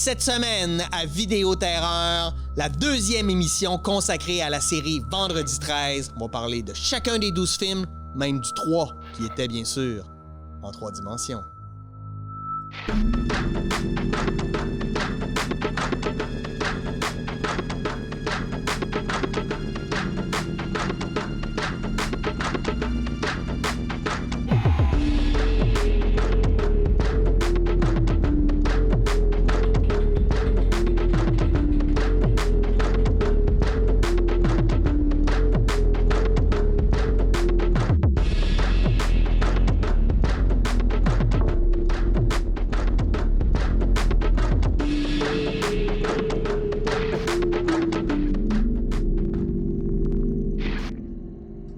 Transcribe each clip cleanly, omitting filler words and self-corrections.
Cette semaine, à Vidéoterreur, la deuxième émission consacrée à la série Vendredi 13. On va parler de chacun des 12 films, même du 3, qui était bien sûr en 3 dimensions.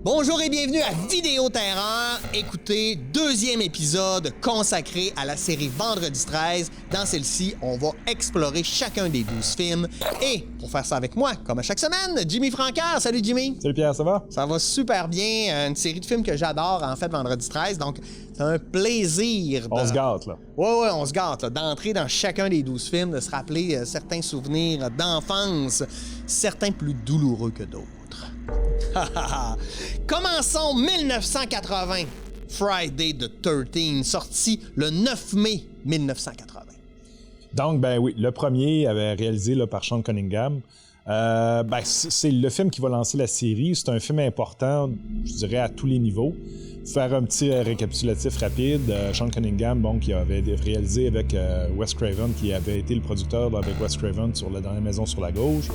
Bonjour et bienvenue à Vidéoterreur. Écoutez, deuxième épisode consacré à la série Vendredi 13. Dans celle-ci, on va explorer chacun des 12 films. Et pour faire ça avec moi, comme à chaque semaine, Jimmy Francaire. Salut Jimmy. Salut Pierre, ça va? Ça va super bien. Une série de films que j'adore, en fait, Vendredi 13. Donc, c'est un plaisir. On se gâte, là. Ouais, on se gâte, là, d'entrer dans chacun des 12 films, de se rappeler certains souvenirs d'enfance, certains plus douloureux que d'autres. Commençons 1980. Friday the 13, sorti le 9 mai 1980. Donc, ben oui, le premier avait réalisé là, par Sean Cunningham. C'est le film qui va lancer la série. C'est un film important, je dirais, à tous les niveaux. Faire un petit récapitulatif rapide. Sean Cunningham, bon, qui avait réalisé avec Wes Craven, qui avait été le producteur avec Wes Craven sur La Dernière Maison sur la Gauche,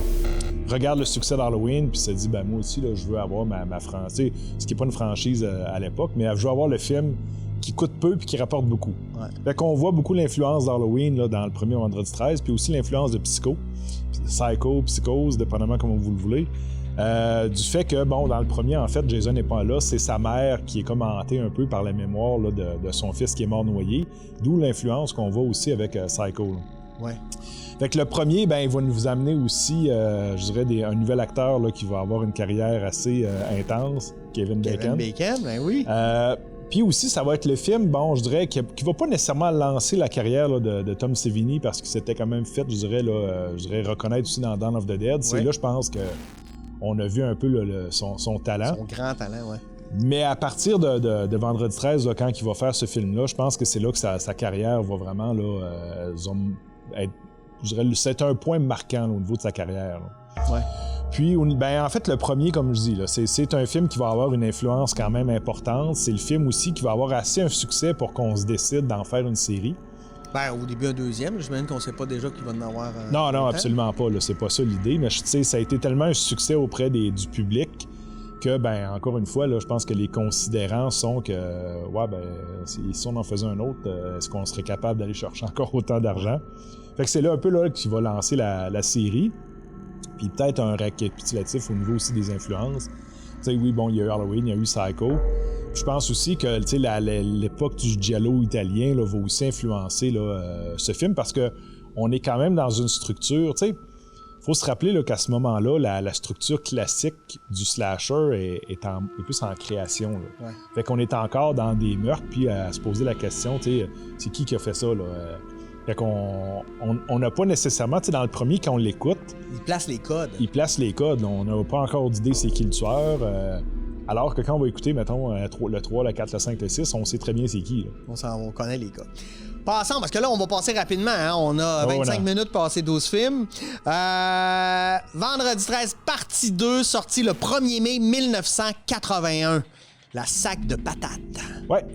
regarde le succès d'Halloween, puis se dit, ben moi aussi, là, je veux avoir ma franchise, ce qui n'est pas une franchise à l'époque, mais je veux avoir le film qui coûte peu puis qui rapporte beaucoup. Ouais. Fait qu'on voit beaucoup l'influence d'Halloween là, dans le premier Vendredi 13, puis aussi l'influence de Psychose, dépendamment comment vous le voulez. Du fait que, bon, dans le premier, en fait, Jason n'est pas là, c'est sa mère qui est comme hantée un peu par la mémoire là, de son fils qui est mort noyé, d'où l'influence qu'on voit aussi avec Psycho. Là. Ouais. Fait que le premier, ben, il va nous amener aussi, je dirais, un nouvel acteur là, qui va avoir une carrière assez intense, Kevin Bacon. Kevin Bacon, ben oui. Puis aussi, ça va être le film, bon, je dirais, qui va pas nécessairement lancer la carrière là, de Tom Savini, parce que c'était quand même fait, je dirais reconnaître aussi dans Dawn of the Dead. C'est là, je pense que on a vu un peu son talent. Son grand talent, ouais. Mais à partir de Vendredi 13, là, quand il va faire ce film-là, je pense que c'est là que sa carrière va vraiment là, être, je dirais, c'est un point marquant là, au niveau de sa carrière. Là. Ouais. Puis, ben, en fait, le premier, comme je dis, là, c'est un film qui va avoir une influence quand même importante. C'est le film aussi qui va avoir assez un succès pour qu'on se décide d'en faire une série. Ben, au début, un deuxième. J'imagine qu'on sait pas déjà qu'il va en avoir... Non, absolument pas. Là, c'est pas ça l'idée. Mais ça a été tellement un succès auprès du public que, ben, encore une fois, là, je pense que les considérants sont que, si on en faisait un autre, est-ce qu'on serait capable d'aller chercher encore autant d'argent? Fait que c'est là un peu là qui va lancer la série. Puis peut-être un récapitulatif au niveau aussi des influences. Tu sais, oui, bon, il y a eu Halloween, il y a eu Psycho. Je pense aussi que, tu sais, l'époque du giallo italien là, va aussi influencer là, ce film parce que on est quand même dans une structure, tu sais, faut se rappeler là, qu'à ce moment-là, la structure classique du slasher est plus en création. Là. Ouais. Fait qu'on est encore dans des meurtres, puis à se poser la question, tu sais, c'est qui a fait ça, là? Fait qu'on n'a pas nécessairement, tu sais, dans le premier, quand on l'écoute... Il place les codes. Là. On n'a pas encore d'idée c'est qui le tueur. Alors que quand on va écouter, mettons, le 3, le 4, le 5, le 6, on sait très bien c'est qui. Là. On connaît les codes. Passons, parce que là, on va passer rapidement. Hein? On a 25 minutes pour passer 12 films. Vendredi 13, partie 2, sorti le 1er mai 1981. La sac de patates. Ouais.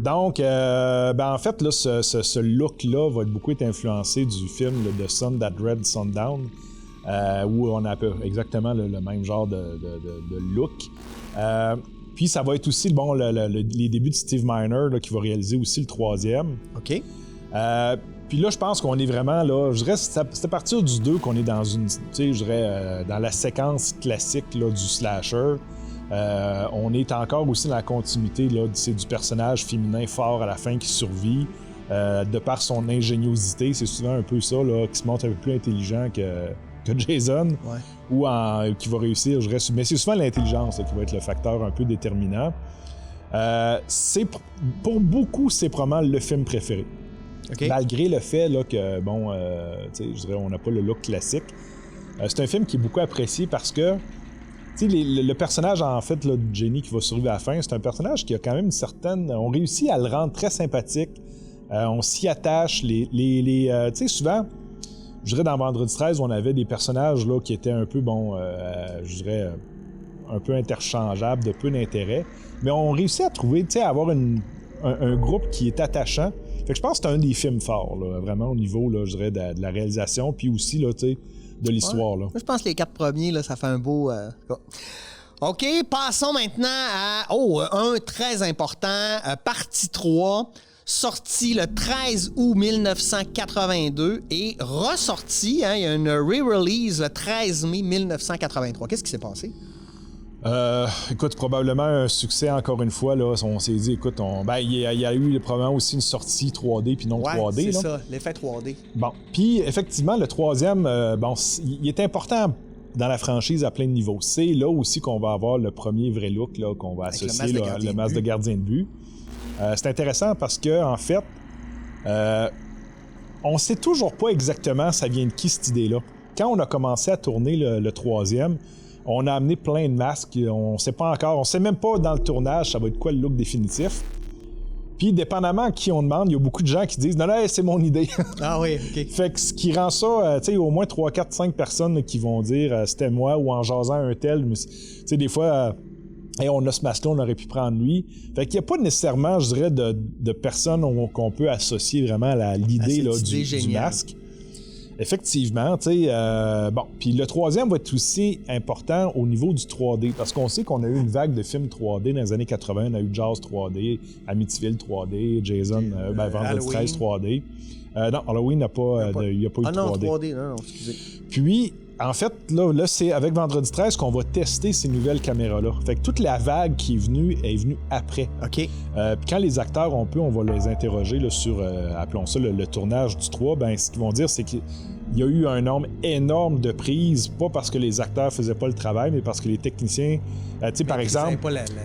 Donc, en fait, là, ce look-là va beaucoup être influencé du film là, de Sun That Red Sundown, où on a exactement le même genre de look. Puis ça va être aussi les débuts de Steve Miner là, qui va réaliser aussi le 3e. OK. Puis là, je pense qu'on est vraiment là, je dirais, c'est à partir du 2 qu'on est dans dans la séquence classique là, du slasher. On est encore aussi dans la continuité là, du personnage féminin fort à la fin qui survit. De par son ingéniosité, c'est souvent un peu ça, là, qui se montre un peu plus intelligent que Jason, ou qui va réussir, je reste. Mais c'est souvent l'intelligence là, qui va être le facteur un peu déterminant. Pour beaucoup, c'est probablement le film préféré. Okay. Malgré le fait là, que, bon, je dirais, on n'a pas le look classique. C'est un film qui est beaucoup apprécié parce que le personnage, en fait, là, de Jenny qui va survivre à la fin, c'est un personnage qui a quand même une certaine... On réussit à le rendre très sympathique. On s'y attache. Souvent, je dirais, dans Vendredi 13, on avait des personnages là, qui étaient un peu, je dirais, un peu interchangeables, de peu d'intérêt. Mais on réussit à trouver, à avoir un groupe qui est attachant. Fait que je pense que c'est un des films forts, là, vraiment, au niveau, là, je dirais, de la réalisation, puis aussi, là, de l'histoire. Ouais. Là. Moi, je pense que les 4 premiers, là, ça fait un beau... OK, passons maintenant à... un très important, partie 3, sorti le 13 août 1982 et ressorti, il y a une re-release le 13 mai 1983. Qu'est-ce qui s'est passé? Écoute, probablement un succès encore une fois. Là, on s'est dit, écoute, il y a eu probablement aussi une sortie 3D puis non 3D. C'est là. ça, l'effet 3D. Bon, puis effectivement, le troisième, il est important dans la franchise à plein de niveaux. C'est là aussi qu'on va avoir le premier vrai look là, qu'on va associer le masque de gardien de but. C'est intéressant parce que en fait, on sait toujours pas exactement ça vient de qui cette idée-là. Quand on a commencé à tourner le troisième, on a amené plein de masques, on sait pas encore, on sait même pas dans le tournage ça va être quoi le look définitif. Puis dépendamment à qui on demande, il y a beaucoup de gens qui disent « Non, c'est mon idée. » Ah oui, OK. Fait que ce qui rend ça, tu sais, au moins 3, 4, 5 personnes qui vont dire « C'était moi » ou en jasant un tel. Tu sais, des fois, on a ce masque-là, on aurait pu prendre lui. Fait qu'il n'y a pas nécessairement, je dirais, de personnes qu'on peut associer vraiment à l'idée là, du masque. Effectivement, tu sais, puis le troisième va être aussi important au niveau du 3D, parce qu'on sait qu'on a eu une vague de films 3D dans les années 80, on a eu Jaws 3D, Amityville 3D, Jason, Vendredi 13 3D. Non, Halloween n'a pas, il n'y a pas eu de 3D. Non, 3D, non, excusez. Puis, en fait, là c'est avec Vendredi 13 qu'on va tester ces nouvelles caméras-là. Fait que toute la vague qui est venue après. OK. Puis quand les acteurs, on va les interroger là, sur, appelons ça, le tournage du 3, ce qu'ils vont dire, c'est qu'il y a eu un nombre énorme de prises, pas parce que les acteurs faisaient pas le travail, mais parce que les techniciens, tu sais, par exemple,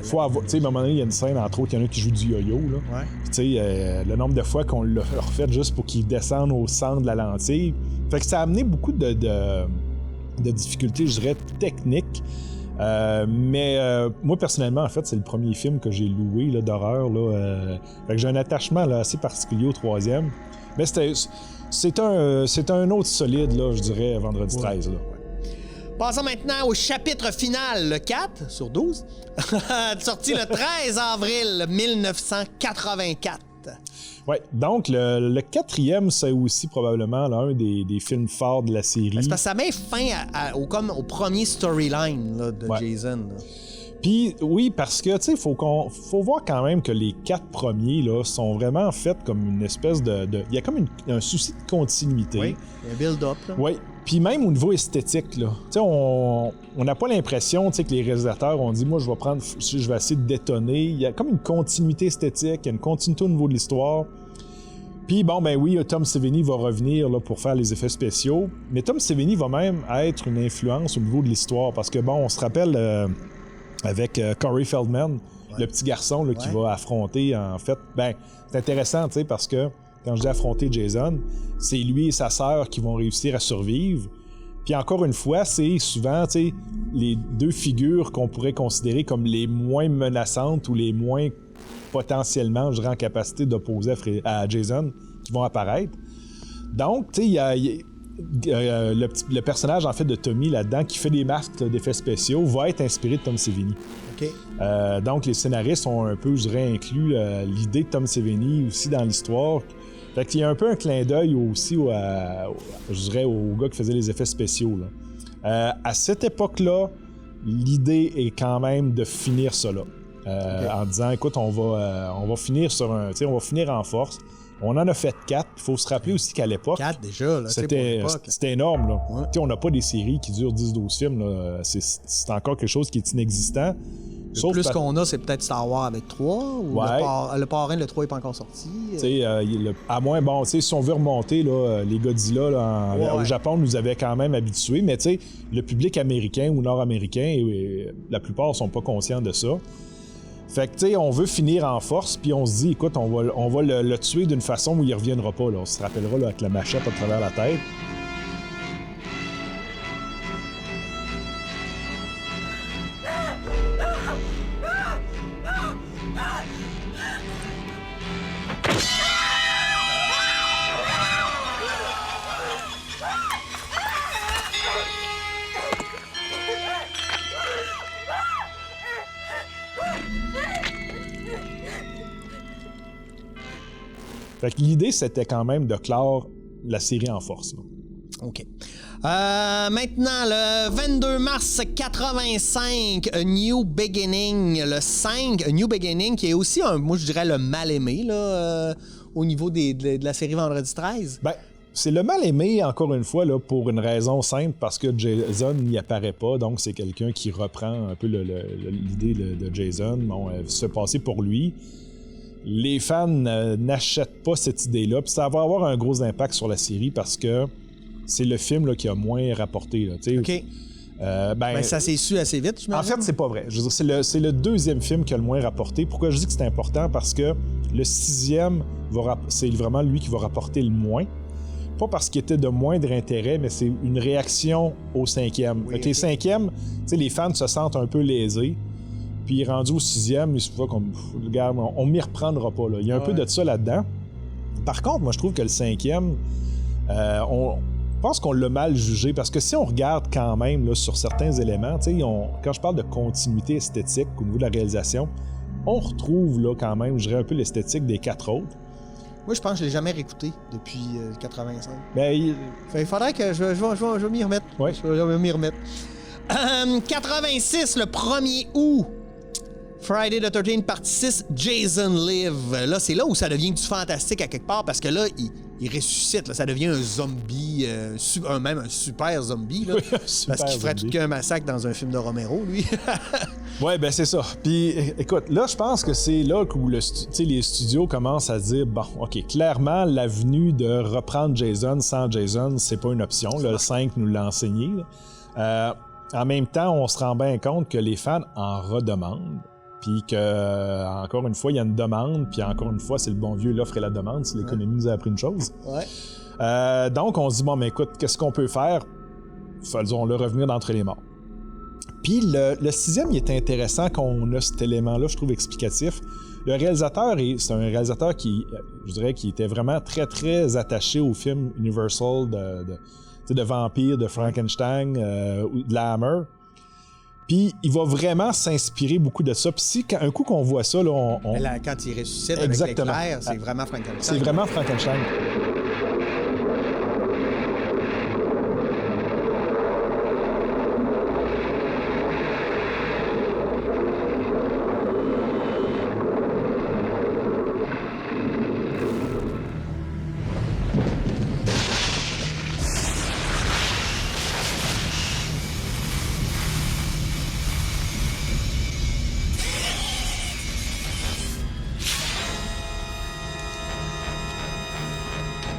faut avoir, tu sais, à un moment donné, il y a une scène, entre autres, il y en a qui jouent du yo-yo, là. Ouais. Tu sais, le nombre de fois qu'on l'a refait juste pour qu'ils descendent au centre de la lentille. Fait que ça a amené beaucoup de difficultés, je dirais, techniques. Mais moi, personnellement, en fait, c'est le premier film que j'ai loué là, d'horreur. Là, fait que j'ai un attachement là, assez particulier au troisième. Mais c'est un autre solide, là, je dirais, Vendredi 13. Là. Passons maintenant au chapitre final, le 4 sur 12, sorti le 13 avril 1984. Oui, donc le quatrième, c'est aussi probablement là, un des films forts de la série. C'est parce que ça met fin au premier storyline là, de Jason. Puis oui, parce que tu sais, faut voir quand même que les 4 premiers là sont vraiment faits comme une espèce de il y a comme un souci de continuité. Oui, il y a un build-up. Oui, puis même au niveau esthétique là, tu sais, on n'a pas l'impression, tu sais, que les réalisateurs ont dit moi je vais essayer de détonner. Il y a comme une continuité esthétique, il y a une continuité au niveau de l'histoire. Puis bon, oui, Tom Savini va revenir là, pour faire les effets spéciaux, mais Tom Savini va même être une influence au niveau de l'histoire, parce que bon, on se rappelle avec Corey Feldman, le petit garçon là, qui va affronter, en fait, c'est intéressant, tu sais, parce que quand je dis affronter Jason, c'est lui et sa sœur qui vont réussir à survivre. Puis encore une fois, c'est souvent, tu sais, les deux figures qu'on pourrait considérer comme les moins menaçantes ou les moins potentiellement, je dirais, en capacité d'opposer à Jason, qui vont apparaître. Donc, tu sais, il y a le personnage, en fait, de Tommy là-dedans, qui fait des masques d'effets spéciaux, va être inspiré de Tom Savini. OK. Donc, les scénaristes ont un peu, je dirais, inclus l'idée de Tom Savini aussi dans l'histoire. Fait qu'il y a un peu un clin d'œil aussi je dirais, au gars qui faisait les effets spéciaux. Là. À cette époque-là, l'idée est quand même de finir ça là. En disant, écoute, on va finir on va finir en force. On en a fait 4. Il faut se rappeler aussi qu'à l'époque, 4 déjà, là, c'était énorme. Là. Ouais. On n'a pas des séries qui durent 10-12 films. Là. C'est encore quelque chose qui est inexistant. Le plus qu'on a, c'est peut-être Star Wars avec 3, ou le parrain, le 3 n'est pas encore sorti. À moins, si on veut remonter, là, les Godzilla là, au Japon nous avaient quand même habitués, mais le public américain ou nord-américain, la plupart ne sont pas conscients de ça. Fait que, tu sais, on veut finir en force, puis on se dit, écoute, on va le tuer d'une façon où il reviendra pas. Là. On se rappellera là, avec la machette à travers la tête. Fait que l'idée, c'était quand même de clore la série en force. Là. OK. Maintenant, le 22 mars 85, A New Beginning, le 5, A New Beginning, qui est aussi, moi je dirais, le mal-aimé là, au niveau de la série Vendredi 13. Ben, c'est le mal-aimé, encore une fois, là, pour une raison simple, parce que Jason n'y apparaît pas, donc c'est quelqu'un qui reprend un peu l'idée de Jason, se passer pour lui. Les fans n'achètent pas cette idée-là, puis ça va avoir un gros impact sur la série parce que c'est le film là, qui a moins rapporté. Là, OK. Ça s'est su assez vite, je En fait, c'est pas vrai. Je veux dire, c'est le deuxième film qui a le moins rapporté. Pourquoi je dis que c'est important? Parce que le sixième, c'est vraiment lui qui va rapporter le moins. Pas parce qu'il était de moindre intérêt, mais c'est une réaction au cinquième. Oui, les cinquièmes, les fans se sentent un peu lésés. Puis rendu au sixième, il se voit comme, regarde, on m'y reprendra pas. Là. Il y a un peu de ça là-dedans. Par contre, moi, je trouve que le cinquième, je pense qu'on l'a mal jugé, parce que si on regarde quand même là, sur certains éléments, quand je parle de continuité esthétique au niveau de la réalisation, on retrouve là quand même, je dirais, un peu l'esthétique des quatre autres. Moi, je pense que je l'ai jamais réécouté depuis 85. Il faudrait que je vais m'y remettre. Ouais. Je vais m'y remettre. 86, le 1er août. Friday the 13th, partie 6, Jason Live. Là, c'est là où ça devient du fantastique à quelque part, parce que là, il ressuscite. Là, ça devient un zombie, même un super zombie. Là, oui, parce qu'il ferait tout qu'un massacre dans un film de Romero, lui. Ouais, ben c'est ça. Puis, écoute, là, je pense que c'est là où les studios commencent à dire, bon, OK, clairement, l'avenue de reprendre Jason sans Jason, c'est pas une option. Là, le 5 nous l'a enseigné. En même temps, on se rend bien compte que les fans en redemandent. Puis que, encore une fois, il y a une demande, puis encore une fois, c'est le bon vieux l'offre et la demande, si l'économie nous a appris une chose. Ouais. Donc, on se dit, bon, mais écoute, qu'est-ce qu'on peut faire? Faisons-le revenir d'entre les morts. Puis le sixième, il est intéressant qu'on a cet élément-là, je trouve explicatif. Le réalisateur, c'est un réalisateur qui, je dirais, qui était vraiment très, attaché au film Universal de vampires, de Frankenstein, de la Hammer. Puis il va vraiment s'inspirer beaucoup de ça. Puis si, un coup qu'on voit ça, là, là, quand il ressuscite exactement. Avec l'éclair, c'est vraiment Frankenstein. C'est vraiment Frankenstein.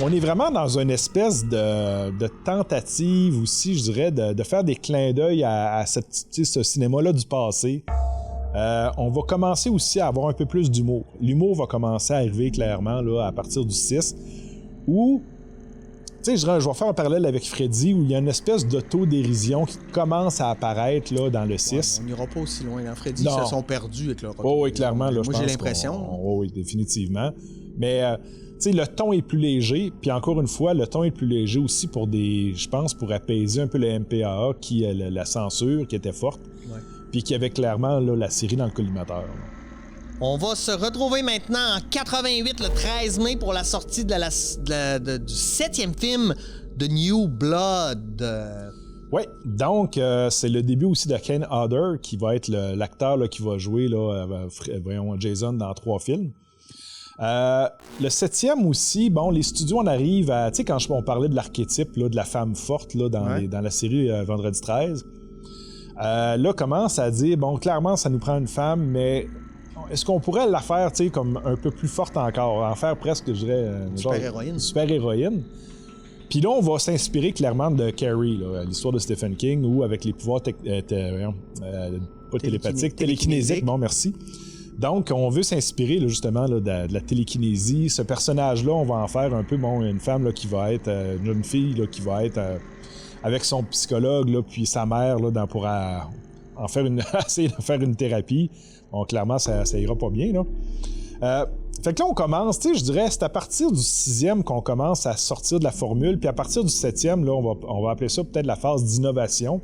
On est vraiment dans une espèce de tentative aussi, je dirais, de faire des clins d'œil à ce cinéma-là du passé. On va commencer aussi à avoir un peu plus d'humour. L'humour va commencer à arriver clairement là, à partir du 6, où, tu sais, je vais faire un parallèle avec Freddy, où il y a une espèce d'autodérision qui commence à apparaître là, dans le 6. Ouais, on n'ira pas aussi loin. Hein. Freddy, ils se sont perdus avec leur... Oh, oui, clairement. Là, moi, j'ai l'impression. Oui, définitivement. Mais... tu sais, le ton est plus léger, puis encore une fois, le ton est plus léger aussi pour pour apaiser un peu le MPAA, qui est la censure qui était forte, puis qui avait clairement là, la série dans le collimateur. On va se retrouver maintenant en 88, le 13 mai, pour la sortie du 7e film de New Blood. Oui, donc c'est le début aussi de Kane Hodder, qui va être l'acteur là, qui va jouer là, Jason dans 3 films. Le 7e aussi, bon, les studios en arrivent à... Tu sais, quand on parlait de l'archétype là, de la femme forte là, dans la série Vendredi 13, là, commence à dire, bon, clairement, ça nous prend une femme, mais est-ce qu'on pourrait la faire, tu sais, comme un peu plus forte encore, en faire presque, je dirais... Super-héroïne. Super-héroïne. Puis là, on va s'inspirer clairement de Carrie, là, l'histoire de Stephen King, où avec les pouvoirs pas télépathiques, télékinésiques, bon, merci. Donc, on veut s'inspirer là, justement là, de la télékinésie. Ce personnage-là, on va en faire un peu une femme là, qui va être une jeune fille là, qui va être avec son psychologue là, puis sa mère là, pour en faire essayer de faire une thérapie. Bon, clairement, ça ira pas bien. Là. Fait que là, on commence, tu sais, je dirais, c'est à partir du 6e qu'on commence à sortir de la formule, puis à partir du 7e, là, on va appeler ça peut-être la phase d'innovation,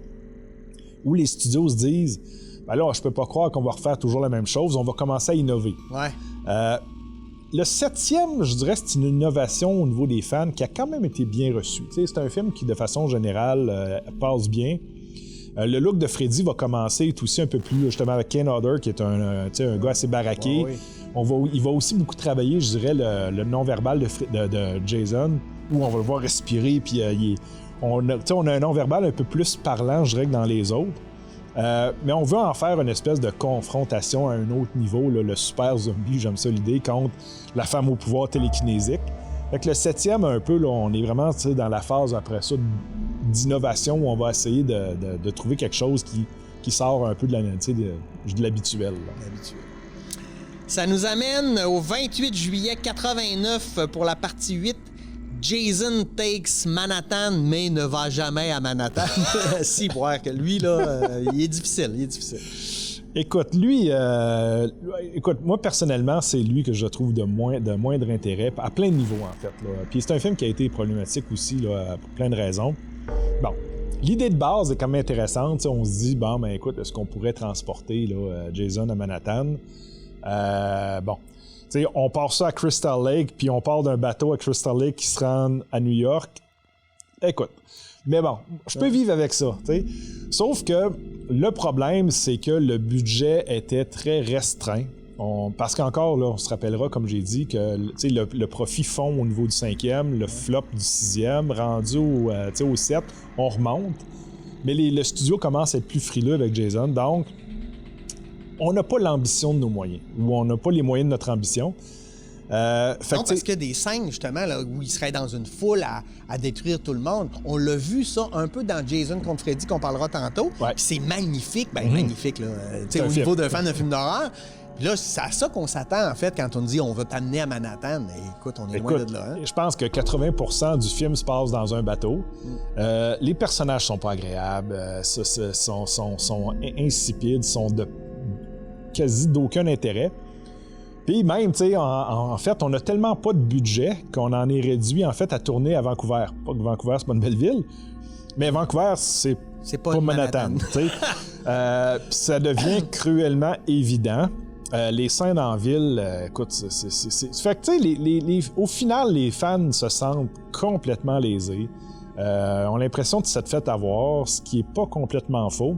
où les studios se disent ben là, je peux pas croire qu'on va refaire toujours la même chose, on va commencer à innover. Ouais. Le 7e, je dirais, c'est une innovation au niveau des fans qui a quand même été bien reçue. Tu sais, c'est un film qui, de façon générale, passe bien. Le look de Freddy va commencer tout aussi un peu plus, justement, avec Ken Hodder, qui est un gars assez baraqué. Oui. Il va aussi beaucoup travailler, je dirais, le non-verbal de Jason, où on va le voir respirer, puis on a un non-verbal un peu plus parlant, je dirais, que dans les autres. Mais on veut en faire une espèce de confrontation à un autre niveau, là, le super zombie, j'aime ça l'idée, contre la femme au pouvoir télékinésique. Fait que le 7e, un peu, là, on est vraiment dans la phase après ça d'innovation où on va essayer de trouver quelque chose qui sort un peu de l'habituel. Ça nous amène au 28 juillet 89 pour la partie 8. Jason Takes Manhattan, mais ne va jamais à Manhattan. Si, voir que lui, là, il est difficile. Écoute, moi, personnellement, c'est lui que je trouve de moindre intérêt, à plein de niveaux, en fait. Là. Puis c'est un film qui a été problématique aussi, là, pour plein de raisons. Bon, l'idée de base est quand même intéressante. On se dit, bon, ben écoute, est-ce qu'on pourrait transporter là, Jason à Manhattan? Bon. T'sais, on part ça à Crystal Lake, puis on part d'un bateau à Crystal Lake qui se rend à New York. Écoute, mais bon, je peux vivre avec ça. T'sais. Sauf que le problème, c'est que le budget était très restreint. Parce qu'encore, là, on se rappellera, comme j'ai dit, que le profit fond au niveau du 5e, le flop du 6e, rendu au 7, on remonte. Mais le studio commence à être plus frileux avec Jason, donc on n'a pas l'ambition de nos moyens, ou on n'a pas les moyens de notre ambition. Parce que des scènes, justement, là, où il serait dans une foule à détruire tout le monde, on l'a vu ça un peu dans Jason contre Freddy, qu'on parlera tantôt. Ouais. Puis c'est magnifique, magnifique, là. Au niveau d'un fan de film d'horreur. Puis là, c'est à ça qu'on s'attend, en fait, quand on dit on va t'amener à Manhattan. Écoute, on est loin de là. Hein? Je pense que 80% du film se passe dans un bateau. Les personnages sont pas agréables, sont insipides, sont quasi d'aucun intérêt. Puis même, tu sais, en fait, on a tellement pas de budget qu'on en est réduit, en fait, à tourner à Vancouver. Pas que Vancouver, c'est pas une belle ville, mais Vancouver, c'est pas Manhattan. Tu sais. Ça devient cruellement évident. Les scènes en ville, écoute, fait que, tu sais, au final, les fans se sentent complètement lésés. Ont l'impression de s'être fait avoir, ce qui est pas complètement faux.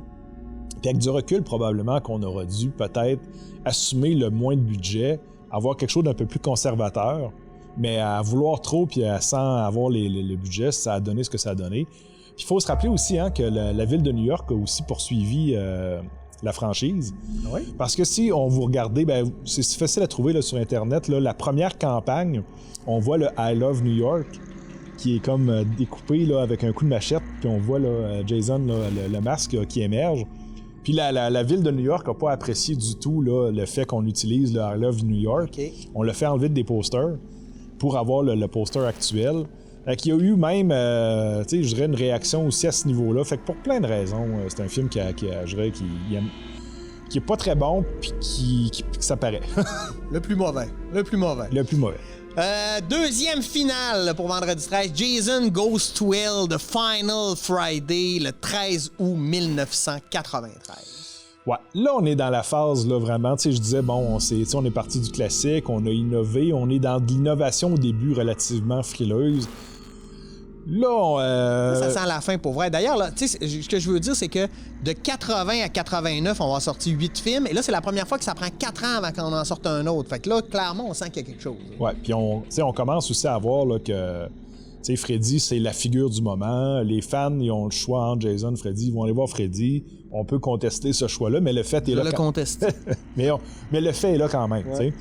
Puis avec du recul, probablement qu'on aurait dû peut-être assumer le moins de budget, avoir quelque chose d'un peu plus conservateur, mais à vouloir trop puis sans avoir le budget, ça a donné ce que ça a donné. Puis il faut se rappeler aussi que la ville de New York a aussi poursuivi la franchise. Oui. Parce que si on vous regardez, c'est facile à trouver là, sur Internet, là, la première campagne, on voit le I Love New York qui est comme découpé là, avec un coup de machette, puis on voit là, Jason, là, le masque là, qui émerge. Puis la ville de New York n'a pas apprécié du tout là, le fait qu'on utilise le I Love New York. Okay. On l'a fait enlever des posters pour avoir le poster actuel. Il y a eu même, je dirais, une réaction aussi à ce niveau-là. Fait que pour plein de raisons, c'est un film qui est pas très bon, puis qui ça paraît. Le plus mauvais. Deuxième finale pour Vendredi 13, Jason Goes to Hell, The Final Friday, le 13 août 1993. Ouais, là, on est dans la phase, là, vraiment, tu sais, je disais, bon, on est parti du classique, on a innové, on est dans de l'innovation au début relativement frileuse. Là, ça sent la fin pour vrai. D'ailleurs, là, ce que je veux dire, c'est que de 80 à 89, on va sortir 8 films. Et là, c'est la première fois que ça prend 4 ans avant qu'on en sorte un autre. Fait que là, clairement, on sent qu'il y a quelque chose. Ouais, puis on commence aussi à voir là, que Freddy, c'est la figure du moment. Les fans, ils ont le choix entre Jason et Freddy. Ils vont aller voir Freddy. On peut contester ce choix-là, mais le fait est là. Je le conteste. mais le fait est là quand même. Ouais.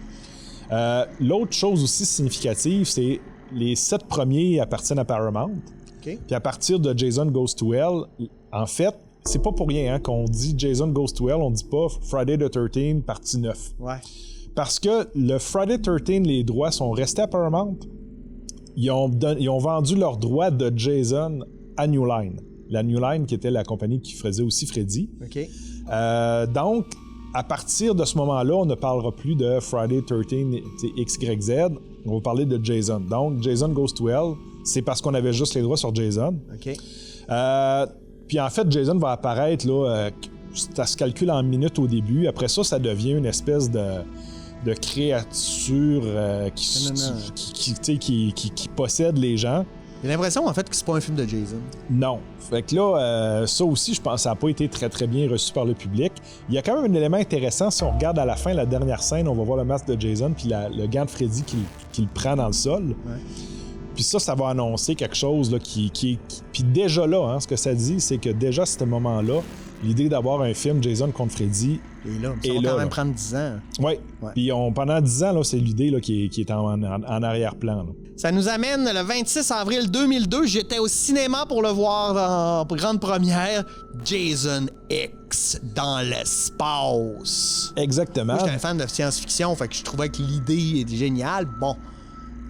L'autre chose aussi significative, c'est les 7 premiers appartiennent à Paramount. Okay. Puis à partir de Jason Goes to Hell, en fait, c'est pas pour rien hein, qu'on dit Jason Goes to Hell, on dit pas Friday the 13th partie 9. Ouais. Parce que le Friday the 13th, les droits sont restés à Paramount. Ils ont vendu leurs droits de Jason à New Line. La New Line, qui était la compagnie qui faisait aussi Freddy. OK. Donc, à partir de ce moment-là, on ne parlera plus de Friday 13 XYZ. On va parler de Jason. Donc, Jason Goes to Hell, c'est parce qu'on avait juste les droits sur Jason. OK. Puis en fait, Jason va apparaître, là, ça se calcule en minutes au début. Après ça, ça devient une espèce de créature qui possède les gens. J'ai l'impression, en fait, que c'est pas un film de Jason. Non. Fait que là, ça aussi, je pense que ça n'a pas été très, très bien reçu par le public. Il y a quand même un élément intéressant. Si on regarde à la fin, la dernière scène, on va voir le masque de Jason puis le gant de Freddy qui le prend dans le sol. Ouais. Puis ça va annoncer quelque chose là, Puis déjà là, hein, ce que ça dit, c'est que déjà à ce moment-là, l'idée d'avoir un film Jason contre Freddy... Et là, ça va quand même prendre 10 ans. Oui. Ouais. Puis pendant 10 ans, là, c'est l'idée là, qui est en arrière-plan. Là. Ça nous amène le 26 avril 2002. J'étais au cinéma pour le voir en grande première. Jason X dans l'espace. Exactement. Moi, j'étais un fan de science-fiction, fait que je trouvais que l'idée était géniale. Bon,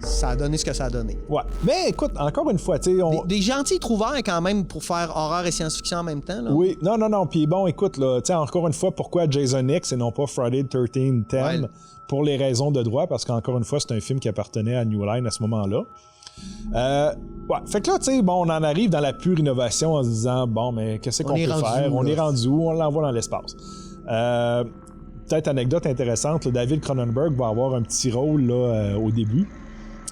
ça a donné ce que ça a donné. Ouais. Mais écoute, encore une fois, tu sais... Des gentils trouvailles quand même pour faire horreur et science-fiction en même temps. Là. Oui, non. Puis bon, écoute, là, tu sais, encore une fois, pourquoi Jason X et non pas Friday the 13th 10 ouais. Pour les raisons de droit, parce qu'encore une fois, c'est un film qui appartenait à New Line à ce moment-là. Ouais. Fait que là, tu sais, bon, on en arrive dans la pure innovation en se disant, bon, mais qu'est-ce qu'on peut faire? On est rendu où? On l'envoie dans l'espace. Peut-être anecdote intéressante, là, David Cronenberg va avoir un petit rôle là, au début.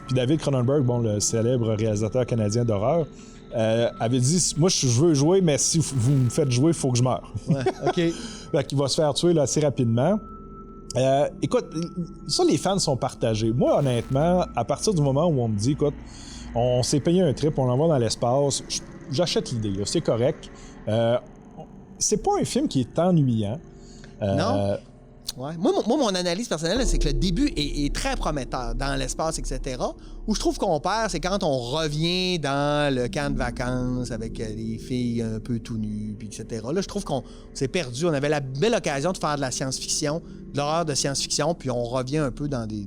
Puis David Cronenberg, bon, le célèbre réalisateur canadien d'horreur, avait dit, moi, je veux jouer, mais si vous me faites jouer, il faut que je meure. Ouais, OK. Fait qu'il va se faire tuer là, assez rapidement. Écoute, ça, les fans sont partagés. Moi, honnêtement, à partir du moment où on me dit, écoute, on s'est payé un trip, on l'envoie dans l'espace, j'achète l'idée, là, c'est correct. C'est pas un film qui est ennuyant. Non. Ouais. Moi, mon analyse personnelle, c'est que le début est très prometteur dans l'espace, etc. Où je trouve qu'on perd, c'est quand on revient dans le camp de vacances avec les filles un peu tout nues, puis etc. Là, je trouve qu'on s'est perdu. On avait la belle occasion de faire de la science-fiction, de l'horreur de science-fiction, puis on revient un peu dans des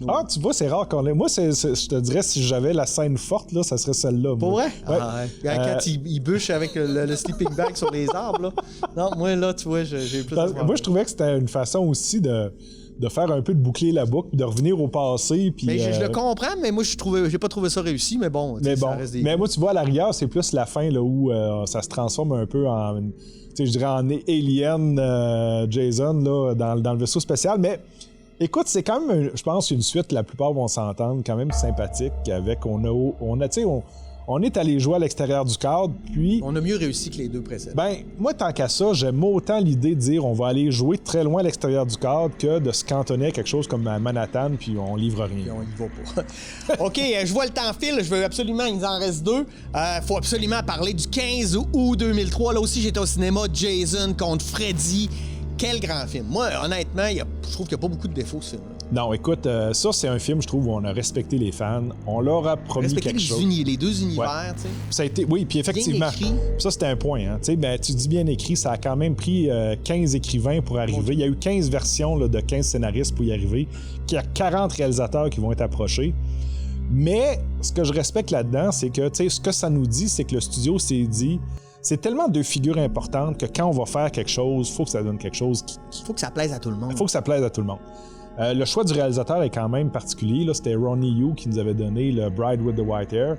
Ah, tu vois, c'est rare qu'on l'ait. Moi, je te dirais, si j'avais la scène forte, là, ça serait celle-là. Pour vrai? Ouais. Ah, ouais. Quand il bûche avec le sleeping bag sur les arbres, là. Non, moi, là, tu vois, j'ai plus de... Moi, je trouvais que c'était une façon aussi de faire un peu de boucler la boucle, de revenir au passé. Puis, mais je le comprends, mais moi, j'ai pas trouvé ça réussi, mais bon. Ça reste des... Mais moi, tu vois, à l'arrière, c'est plus la fin là, où ça se transforme un peu en, je dirais, en Alien Jason là, dans le vaisseau spécial. Mais écoute, c'est quand même, je pense, une suite, la plupart vont s'entendre, quand même sympathique, avec, on est allé jouer à l'extérieur du cadre, puis... On a mieux réussi que les deux précédents. Ben, moi, tant qu'à ça, j'aime autant l'idée de dire on va aller jouer très loin à l'extérieur du cadre que de se cantonner à quelque chose comme à Manhattan, puis on livre rien. Puis on y va pas. OK, je vois le temps file. Je veux absolument, il nous en reste 2. Faut absolument parler du 15 août 2003. Là aussi, j'étais au cinéma. Jason contre Freddy. Quel grand film. Moi, honnêtement, je trouve qu'il n'y a pas beaucoup de défauts, ce film-là. Non, écoute, ça, c'est un film, je trouve, où on a respecté les fans. On leur a promis quelque chose. Les deux univers, tu sais. Ça a été, oui, puis effectivement, ça, c'était un point. Hein. Ben, tu dis bien écrit, ça a quand même pris 15 écrivains pour arriver. Il y a eu 15 versions là, de 15 scénaristes pour y arriver. Il y a 40 réalisateurs qui vont être approchés. Mais ce que je respecte là-dedans, c'est que, tu sais, ce que ça nous dit, c'est que le studio s'est dit... C'est tellement deux figures importantes que quand on va faire quelque chose, il faut que ça donne quelque chose qui... faut que ça plaise à tout le monde. Il faut que ça plaise à tout le monde. Le choix du réalisateur est quand même particulier. Là, c'était Ronnie Yu qui nous avait donné le Bride with the White Hair.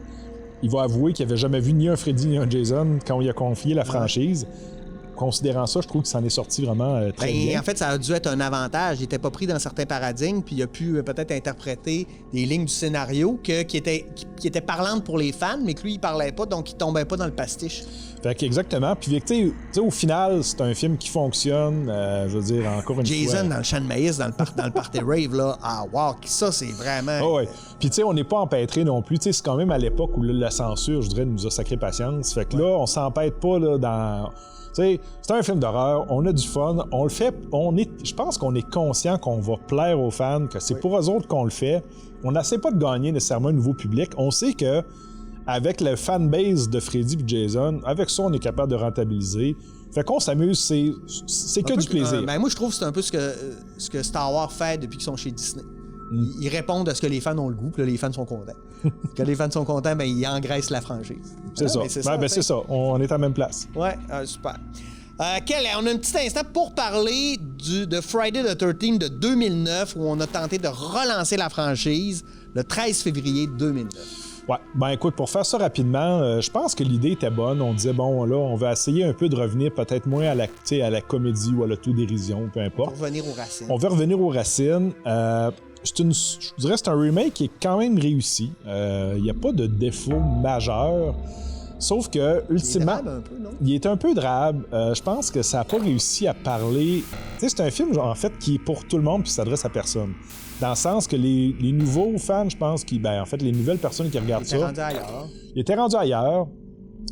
Il va avouer qu'il n'avait jamais vu ni un Freddy ni un Jason quand on lui a confié la franchise. Considérant ça, je trouve que ça en est sorti vraiment très bien. En fait, ça a dû être un avantage. Il n'était pas pris dans certains paradigmes, puis il a pu peut-être interpréter des lignes du scénario qui étaient parlantes pour les fans, mais que lui, il parlait pas, donc il tombait pas dans le pastiche. Fait qu'exactement. Puis, tu sais, au final, c'est un film qui fonctionne. Je veux dire, encore une fois... Jason dans le champ de maïs, dans le party rave, là. Ah, wow, ça, c'est vraiment... Oh, ouais. Puis, tu sais, on n'est pas empêtré non plus. Tu sais, c'est quand même à l'époque où la censure, je dirais, nous a sacré patience. Fait que là, on s'empête pas là, dans... Tu sais, c'est un film d'horreur, on a du fun, on le fait, je pense qu'on est conscient qu'on va plaire aux fans, que c'est pour eux autres qu'on le fait. On n'essaie pas de gagner nécessairement un nouveau public. On sait que avec le fanbase de Freddy et Jason, avec ça, on est capable de rentabiliser. Fait qu'on s'amuse, c'est que du plaisir. Ben moi, je trouve que c'est un peu ce que Star Wars fait depuis qu'ils sont chez Disney. Ils répondent à ce que les fans ont le goût, puis là, les fans sont contents. Quand les fans sont contents, ben ils engraissent la franchise. C'est ça. C'est ça. On est à la même place. Ouais, super. On a un petit instant pour parler de Friday the 13th de 2009, où on a tenté de relancer la franchise le 13 février 2009. Ouais, ben écoute, pour faire ça rapidement, je pense que l'idée était bonne. On disait, bon, là, on va essayer un peu de revenir peut-être moins à la comédie ou à l'autodérision, peu importe. Pour revenir aux racines. On veut revenir aux racines. Je dirais que c'est un remake qui est quand même réussi. Il n'y a pas de défaut majeur. Sauf que, ultimement, il est drabe un peu, non? Il est un peu drabe. Je pense que ça n'a pas réussi à parler... Tu sais, c'est un film, en fait, qui est pour tout le monde puis s'adresse à personne. Dans le sens que les nouveaux fans, je pense, en fait, les nouvelles personnes qui regardent ça... Ils étaient rendus ailleurs.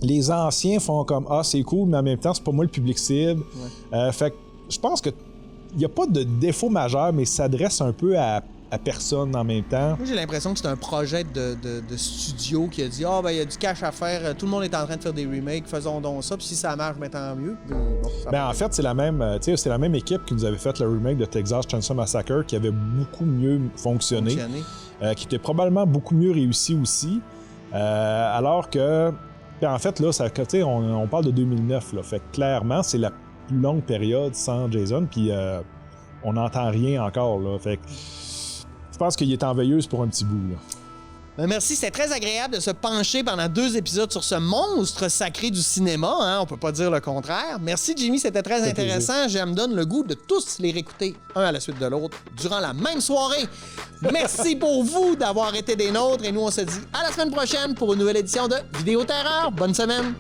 Les anciens font comme « Ah, c'est cool, mais en même temps, c'est pas moi le public cible. Ouais. » Fait que je pense que il n'y a pas de défaut majeur, mais ça s'adresse un peu à personne en même temps. Moi, j'ai l'impression que c'est un projet de studio qui a dit « Ah, ben il y a du cash à faire, tout le monde est en train de faire des remakes, faisons donc ça, puis si ça marche, ben tant mieux. » En fait, c'est la même équipe qui nous avait fait le remake de Texas Chainsaw Massacre qui avait beaucoup mieux fonctionné. Qui était probablement beaucoup mieux réussi aussi. Alors que, en fait, là, on parle de 2009, là, fait que clairement, c'est la plus longue période sans Jason, puis on n'entend rien encore, là, fait que je pense qu'il est en veilleuse pour un petit bout, là. Ben merci, c'était très agréable de se pencher pendant 2 épisodes sur ce monstre sacré du cinéma, hein? On peut pas dire le contraire. Merci Jimmy, c'était très intéressant. Je me donne le goût de tous les réécouter, un à la suite de l'autre, durant la même soirée. Merci pour vous d'avoir été des nôtres et nous on se dit à la semaine prochaine pour une nouvelle édition de Vidéo Terreur. Bonne semaine!